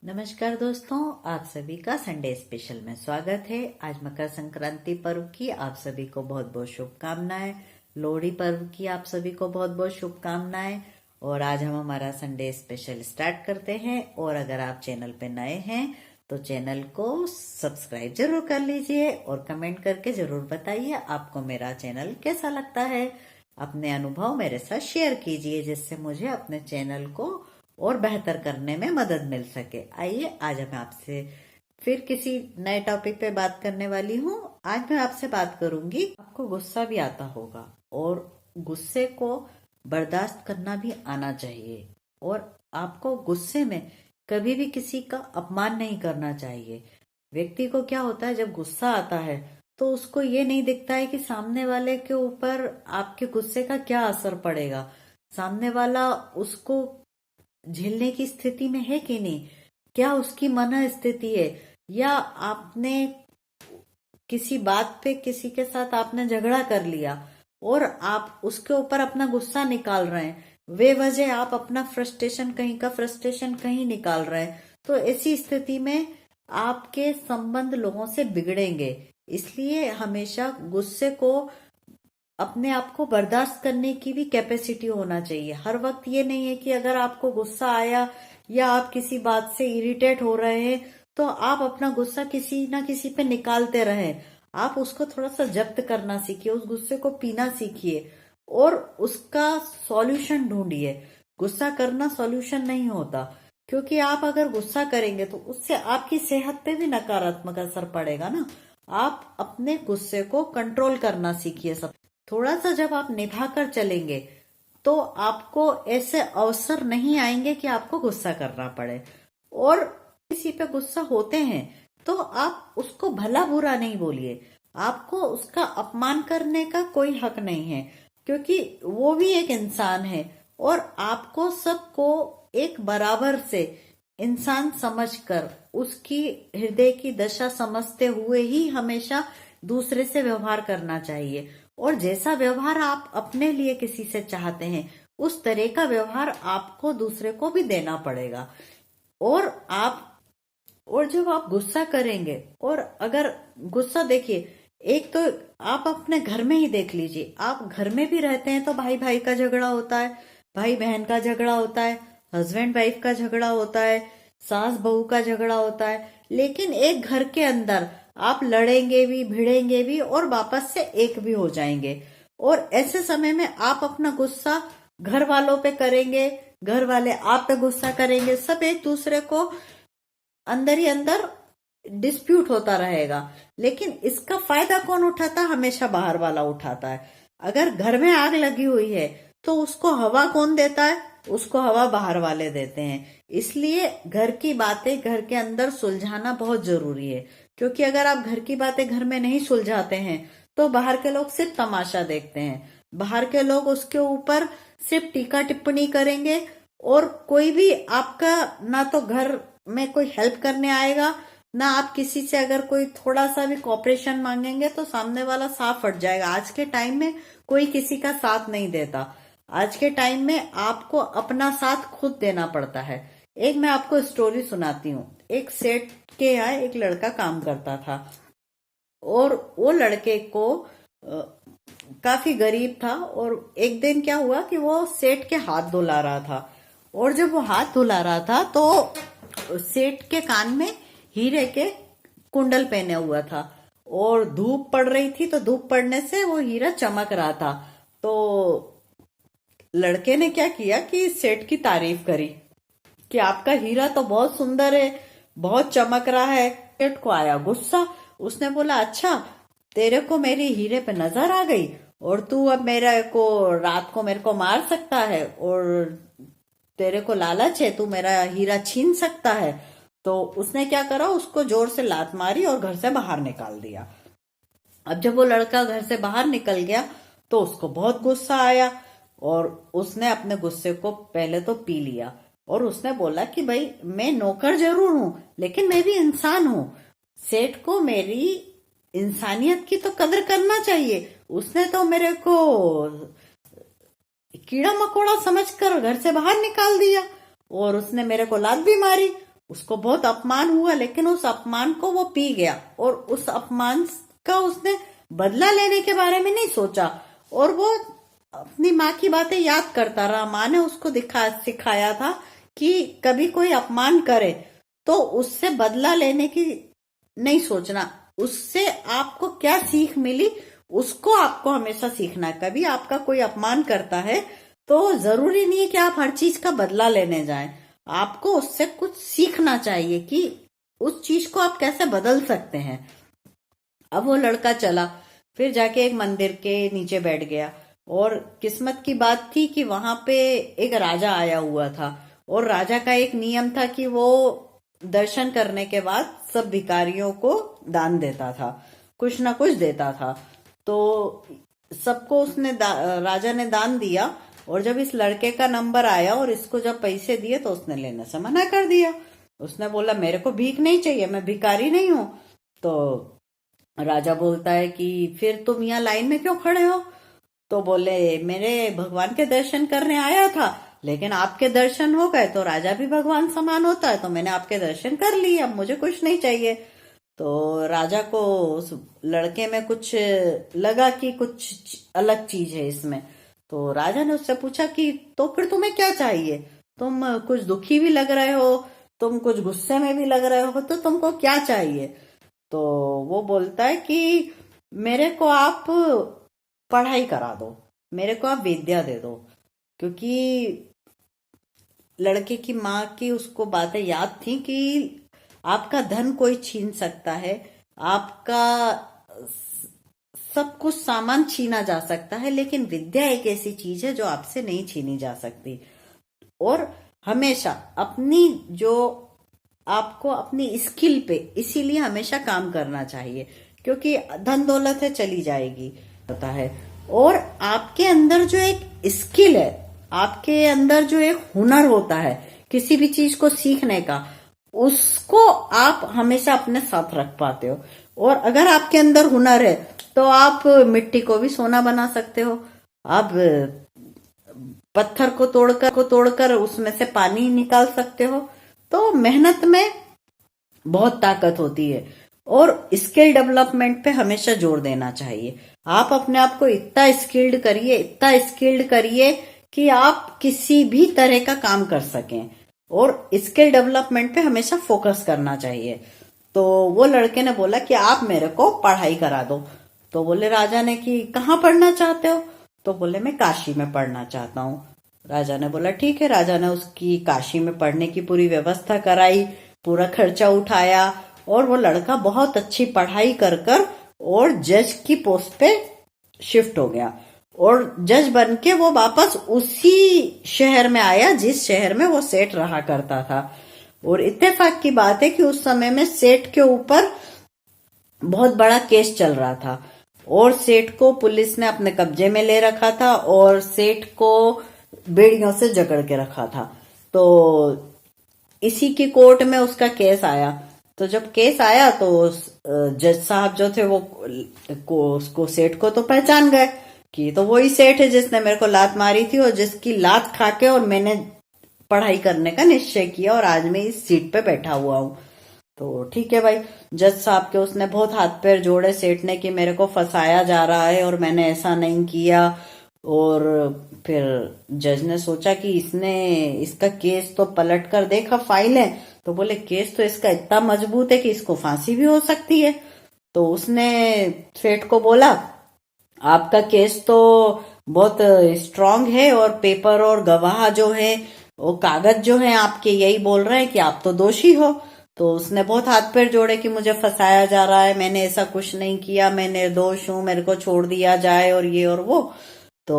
नमस्कार दोस्तों, आप सभी का संडे स्पेशल में स्वागत है। आज मकर संक्रांति पर्व की आप सभी को बहुत बहुत शुभकामनाएं। लोहड़ी पर्व की आप सभी को बहुत बहुत शुभकामनाएं। और आज हम हमारा संडे स्पेशल स्टार्ट करते हैं। और अगर आप चैनल पे नए हैं तो चैनल को सब्सक्राइब जरूर कर लीजिए और कमेंट करके जरूर बताइए आपको मेरा चैनल कैसा लगता है। अपने अनुभव मेरे साथ शेयर कीजिए जिससे मुझे अपने चैनल को और बेहतर करने में मदद मिल सके। आइए, आज मैं आपसे फिर किसी नए टॉपिक पे बात करने वाली हूँ। आज मैं आपसे बात करूंगी, आपको गुस्सा भी आता होगा और गुस्से को बर्दाश्त करना भी आना चाहिए। और आपको गुस्से में कभी भी किसी का अपमान नहीं करना चाहिए। व्यक्ति को क्या होता है, जब गुस्सा आता है तो उसको ये नहीं दिखता है कि सामने वाले के ऊपर आपके गुस्से का क्या असर पड़ेगा, सामने वाला उसको झेलने की स्थिति में है कि नहीं, क्या उसकी मन स्थिति है, या आपने किसी बात पे किसी के साथ आपने झगड़ा कर लिया और आप उसके ऊपर अपना गुस्सा निकाल रहे हैं, वे वजह आप अपना फ्रस्ट्रेशन कहीं निकाल रहे हैं, तो ऐसी स्थिति में आपके संबंध लोगों से बिगड़ेंगे। इसलिए हमेशा गुस्से को, अपने आप को बर्दाश्त करने की भी कैपेसिटी होना चाहिए। हर वक्त ये नहीं है कि अगर आपको गुस्सा आया या आप किसी बात से इरिटेट हो रहे हैं तो आप अपना गुस्सा किसी ना किसी पे निकालते रहें। आप उसको थोड़ा सा जब्त करना सीखिए, उस गुस्से को पीना सीखिए और उसका सॉल्यूशन ढूंढिए। गुस्सा करना सॉल्यूशन नहीं होता, क्योंकि आप अगर गुस्सा करेंगे तो उससे आपकी सेहत पे भी नकारात्मक असर पड़ेगा ना। आप अपने गुस्से को कंट्रोल करना सीखिए। सब थोड़ा सा जब आप निभा कर चलेंगे तो आपको ऐसे अवसर नहीं आएंगे कि आपको गुस्सा करना पड़े। और किसी पे गुस्सा होते हैं तो आप उसको भला बुरा नहीं बोलिए, आपको उसका अपमान करने का कोई हक नहीं है, क्योंकि वो भी एक इंसान है। और आपको सबको एक बराबर से इंसान समझकर उसकी हृदय की दशा समझते हुए ही हमेशा दूसरे से व्यवहार करना चाहिए। और जैसा व्यवहार आप अपने लिए किसी से चाहते हैं उस तरह का व्यवहार आपको दूसरे को भी देना पड़ेगा। और आप, और जब आप गुस्सा करेंगे, और अगर गुस्सा देखिए, एक तो आप अपने घर में ही देख लीजिए, आप घर में भी रहते हैं तो भाई भाई का झगड़ा होता है, भाई बहन का झगड़ा होता है, हस्बैंड वाइफ का झगड़ा होता है, सास बहू का झगड़ा होता है। लेकिन एक घर के अंदर आप लड़ेंगे भी, भिड़ेंगे भी और वापस से एक भी हो जाएंगे। और ऐसे समय में आप अपना गुस्सा घर वालों पे करेंगे, घर वाले आप पे गुस्सा करेंगे, सब एक दूसरे को अंदर ही अंदर डिस्प्यूट होता रहेगा। लेकिन इसका फायदा कौन उठाता? हमेशा बाहर वाला उठाता है। अगर घर में आग लगी हुई है तो उसको हवा कौन देता है? उसको हवा बाहर वाले देते हैं। इसलिए घर की बातें घर के अंदर सुलझाना बहुत जरूरी है, क्योंकि अगर आप घर की बातें घर में नहीं सुलझाते हैं तो बाहर के लोग सिर्फ तमाशा देखते हैं। बाहर के लोग उसके ऊपर सिर्फ टीका टिप्पणी करेंगे और कोई भी आपका ना तो घर में कोई हेल्प करने आएगा, ना आप किसी से अगर कोई थोड़ा सा भी कॉपरेशन मांगेंगे तो सामने वाला साफ हट जाएगा। आज के टाइम में कोई किसी का साथ नहीं देता। आज के टाइम में आपको अपना साथ खुद देना पड़ता है। एक मैं आपको स्टोरी सुनाती हूँ। एक सेठ के यहाँ एक लड़का काम करता था और वो लड़के को काफी गरीब था। और एक दिन क्या हुआ कि वो सेठ के हाथ धुला रहा था, और जब वो हाथ धुला रहा था तो सेठ के कान में हीरे के कुंडल पहने हुआ था और धूप पड़ रही थी, तो धूप पड़ने से वो हीरा चमक रहा था। तो लड़के ने क्या किया कि सेठ की तारीफ करी कि आपका हीरा तो बहुत सुंदर है, बहुत चमक रहा है। सेठ को आया गुस्सा। उसने बोला, अच्छा तेरे को मेरी हीरे पे नजर आ गई और तू अब मेरे को रात को मेरे को मार सकता है और तेरे को लालच है, तू मेरा हीरा छीन सकता है। तो उसने क्या करा, उसको जोर से लात मारी और घर से बाहर निकाल दिया। अब जब वो लड़का घर से बाहर निकल गया तो उसको बहुत गुस्सा आया और उसने अपने गुस्से को पहले तो पी लिया और उसने बोला कि भाई मैं नौकर जरूर हूं लेकिन मैं भी इंसान हूं, सेठ को मेरी इंसानियत की तो कदर करना चाहिए। उसने तो मेरे को कीड़ा मकोड़ा समझकर घर से बाहर निकाल दिया और उसने मेरे को लात भी मारी उसको बहुत अपमान हुआ, लेकिन उस अपमान को वो पी गया और उस अपमान का उसने बदला लेने के बारे में नहीं सोचा, और वो अपनी माँ की बातें याद करता रहा। माँ ने उसको सिखाया था कि कभी कोई अपमान करे तो उससे बदला लेने की नहीं सोचना, उससे आपको क्या सीख मिली उसको आपको हमेशा सीखना है। कभी आपका कोई अपमान करता है तो जरूरी नहीं है कि आप हर चीज का बदला लेने जाएं, आपको उससे कुछ सीखना चाहिए कि उस चीज को आप कैसे बदल सकते हैं। अब वो लड़का चला, फिर जाके एक मंदिर के नीचे बैठ गया, और किस्मत की बात थी कि वहां पे एक राजा आया हुआ था, और राजा का एक नियम था कि वो दर्शन करने के बाद सब भिखारियों को दान देता था, कुछ ना कुछ देता था। तो सबको राजा ने दान दिया, और जब इस लड़के का नंबर आया और इसको जब पैसे दिए तो उसने लेने से मना कर दिया। उसने बोला मेरे को भीख नहीं चाहिए, मैं भिखारी नहीं हूं। तो राजा बोलता है कि फिर तुम यहाँ लाइन में क्यों खड़े हो? तो बोले मेरे भगवान के दर्शन करने आया था, लेकिन आपके दर्शन हो गए, तो राजा भी भगवान समान होता है, तो मैंने आपके दर्शन कर लिए, अब मुझे कुछ नहीं चाहिए। तो राजा को उस लड़के में कुछ लगा कि कुछ अलग चीज है इसमें। तो राजा ने उससे पूछा कि तो फिर तुम्हें क्या चाहिए? तुम कुछ दुखी भी लग रहे हो, तुम कुछ गुस्से में भी लग रहे हो, तो तुमको क्या चाहिए? तो वो बोलता है कि मेरे को आप पढ़ाई करा दो, मेरे को आप विद्या दे दो। क्योंकि लड़के की माँ की उसको बातें याद थी कि आपका धन कोई छीन सकता है, आपका सब कुछ सामान छीना जा सकता है, लेकिन विद्या एक ऐसी चीज है जो आपसे नहीं छीनी जा सकती। और हमेशा अपनी जो आपको अपनी स्किल पे इसीलिए हमेशा काम करना चाहिए, क्योंकि धन दौलत है चली जाएगी होता है। और आपके अंदर जो एक स्किल है, आपके अंदर जो एक हुनर होता है किसी भी चीज को सीखने का, उसको आप हमेशा अपने साथ रख पाते हो। और अगर आपके अंदर हुनर है तो आप मिट्टी को भी सोना बना सकते हो, आप पत्थर को तोड़कर उसमें से पानी निकाल सकते हो। तो मेहनत में बहुत ताकत होती है, और स्किल डेवलपमेंट पे हमेशा जोर देना चाहिए। आप अपने आप को इतना स्किल्ड करिए, इतना स्किल्ड करिए कि आप किसी भी तरह का काम कर सकें, और स्किल डेवलपमेंट पे हमेशा फोकस करना चाहिए। तो वो लड़के ने बोला कि आप मेरे को पढ़ाई करा दो। तो बोले राजा ने कि कहाँ पढ़ना चाहते हो? तो बोले मैं काशी में पढ़ना चाहता हूँ। राजा ने बोला ठीक है। राजा ने उसकी काशी में पढ़ने की पूरी व्यवस्था कराई, पूरा खर्चा उठाया, और वो लड़का बहुत अच्छी पढ़ाई कर और जज की पोस्ट पे शिफ्ट हो गया, और जज बन के वो वापस उसी शहर में आया जिस शहर में वो सेठ रहा करता था। और इत्तेफाक की बात है कि उस समय में सेठ के ऊपर बहुत बड़ा केस चल रहा था, और सेठ को पुलिस ने अपने कब्जे में ले रखा था, और सेठ को बेड़ियों से जकड़ के रखा था। तो इसी की कोर्ट में उसका केस आया। तो जब केस आया तो जज साहब जो थे वो उसको सेठ को तो पहचान गए कि तो वही सेठ है जिसने मेरे को लात मारी थी, और जिसकी लात खा के और मैंने पढ़ाई करने का निश्चय किया, और आज मैं इस सीट पे बैठा हुआ हूँ। तो ठीक है भाई, जज साहब के उसने बहुत हाथ पैर जोड़े सेठ ने कि मेरे को फंसाया जा रहा है और मैंने ऐसा नहीं किया। और फिर जज ने सोचा कि इसका केस तो पलट कर देखा फाइल है, तो बोले केस तो इसका इतना मजबूत है कि इसको फांसी भी हो सकती है। तो उसने सेठ को बोला आपका केस तो बहुत स्ट्रांग है, और पेपर और गवाह जो है वो कागज जो है आपके यही बोल रहे हैं कि आप तो दोषी हो। तो उसने बहुत हाथ पैर जोड़े कि मुझे फंसाया जा रहा है, मैंने ऐसा कुछ नहीं किया, मैं निर्दोष हूं, मेरे को छोड़ दिया जाए, और ये और वो। तो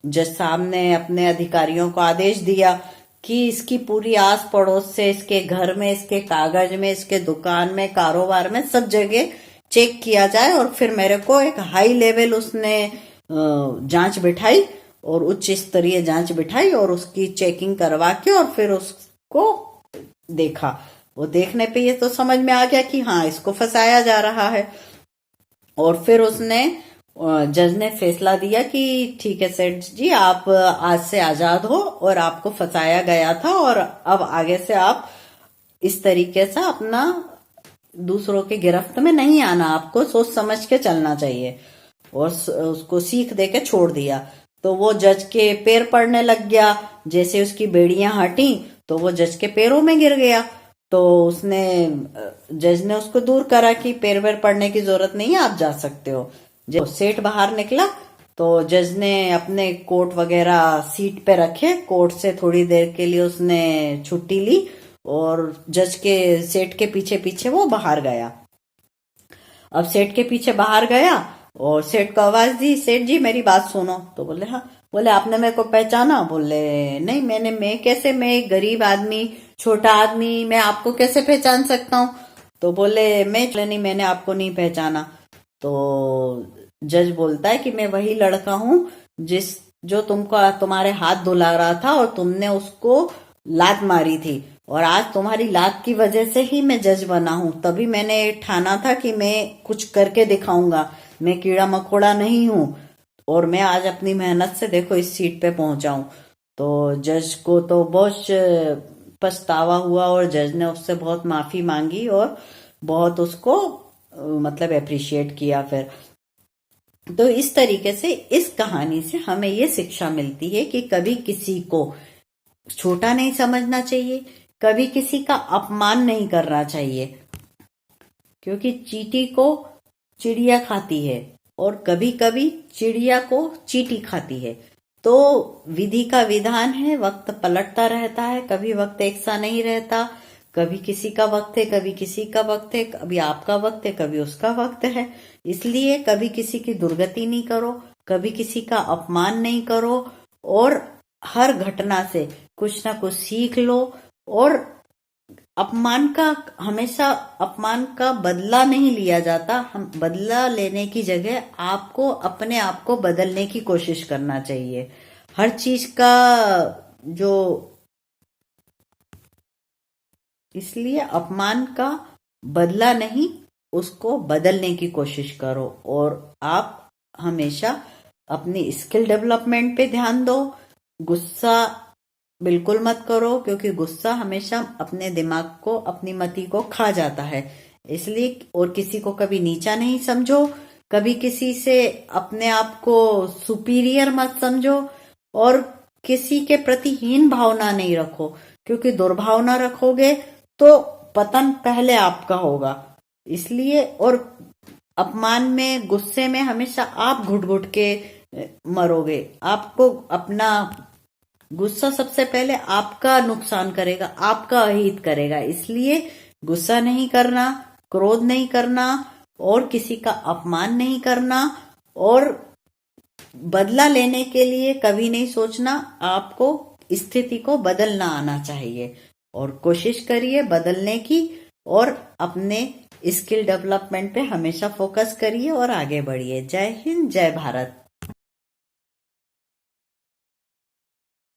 जज साहब ने अपने अधिकारियों को आदेश दिया कि इसकी पूरी आस पड़ोस से, इसके घर में, इसके कागज में, इसके दुकान में, कारोबार में, सब जगह चेक किया जाए। और फिर मेरे को एक हाई लेवल उसने जांच बिठाई, और उच्च स्तरीय जांच बिठाई, और उसकी चेकिंग करवा के और फिर उसको देखा। वो देखने पे ये तो समझ में आ गया कि हाँ इसको फंसाया जा रहा है। और फिर उसने जज ने फैसला दिया कि ठीक है सेठ जी, आप आज से आजाद हो और आपको फंसाया गया था, और अब आगे से आप इस तरीके से अपना दूसरों के गिरफ्त में नहीं आना, आपको सोच समझ के चलना चाहिए। और उसको सीख दे के छोड़ दिया। तो वो जज के पैर पड़ने लग गया। जैसे उसकी बेड़ियां हटी तो वो जज के पैरों में गिर गया। तो उसने जज ने उसको दूर करा कि पैर वैर पड़ने की जरूरत नहीं है, आप जा सकते हो। जब सेठ बाहर निकला तो जज ने अपने कोट वगैरह सीट पे रखे, कोर्ट से थोड़ी देर के लिए उसने छुट्टी ली और जज के सेठ के पीछे पीछे वो बाहर गया। अब सेठ के पीछे बाहर गया और सेठ को आवाज दी, सेठ जी मेरी बात सुनो। तो बोले हाँ। बोले आपने मेरे को पहचाना? बोले नहीं, मैं कैसे, मैं एक गरीब आदमी, छोटा आदमी, मैं आपको कैसे पहचान सकता हूँ? तो बोले नहीं, मैंने आपको नहीं पहचाना। तो जज बोलता है कि मैं वही लड़का हूँ जो तुम्हारे हाथ धुला रहा था और तुमने उसको लात मारी थी, और आज तुम्हारी लात की वजह से ही मैं जज बना हूं। तभी मैंने ठाना था कि मैं कुछ करके दिखाऊंगा, मैं कीड़ा मकोड़ा नहीं हूं, और मैं आज अपनी मेहनत से देखो इस सीट पे पहुंचा हूं। तो जज को तो बहुत पछतावा हुआ और जज ने उससे बहुत माफी मांगी और बहुत उसको मतलब अप्रिशिएट किया फिर। तो इस तरीके से इस कहानी से हमें ये शिक्षा मिलती है कि कभी किसी को छोटा नहीं समझना चाहिए, कभी किसी का अपमान नहीं करना चाहिए, क्योंकि चींटी को चिड़िया खाती है और कभी कभी चिड़िया को चींटी खाती है। तो विधि का विधान है, वक्त पलटता रहता है, कभी वक्त एक सा नहीं रहता, कभी किसी का वक्त है, कभी किसी का वक्त है, कभी आपका वक्त है, कभी उसका वक्त है। इसलिए कभी किसी की दुर्गति नहीं करो, कभी किसी का अपमान नहीं करो, और हर घटना से कुछ ना कुछ सीख लो। और हमेशा अपमान का बदला नहीं लिया जाता, हम बदला लेने की जगह आपको अपने आप को बदलने की कोशिश करना चाहिए। हर चीज का जो इसलिए अपमान का बदला नहीं, उसको बदलने की कोशिश करो। और आप हमेशा अपनी स्किल डेवलपमेंट पे ध्यान दो। गुस्सा बिल्कुल मत करो, क्योंकि गुस्सा हमेशा अपने दिमाग को, अपनी मति को खा जाता है। इसलिए और किसी को कभी नीचा नहीं समझो, कभी किसी से अपने आप को सुपीरियर मत समझो, और किसी के प्रति हीन भावना नहीं रखो, क्योंकि दुर्भावना रखोगे तो पतन पहले आपका होगा। इसलिए और अपमान में, गुस्से में हमेशा आप घुट घुट के मरोगे। आपको अपना गुस्सा सबसे पहले आपका नुकसान करेगा, आपका अहित करेगा। इसलिए गुस्सा नहीं करना, क्रोध नहीं करना, और किसी का अपमान नहीं करना, और बदला लेने के लिए कभी नहीं सोचना। आपको स्थिति को बदलना आना चाहिए और कोशिश करिए बदलने की, और अपने स्किल डेवलपमेंट पे हमेशा फोकस करिए और आगे बढ़िए। जय हिंद, जय भारत।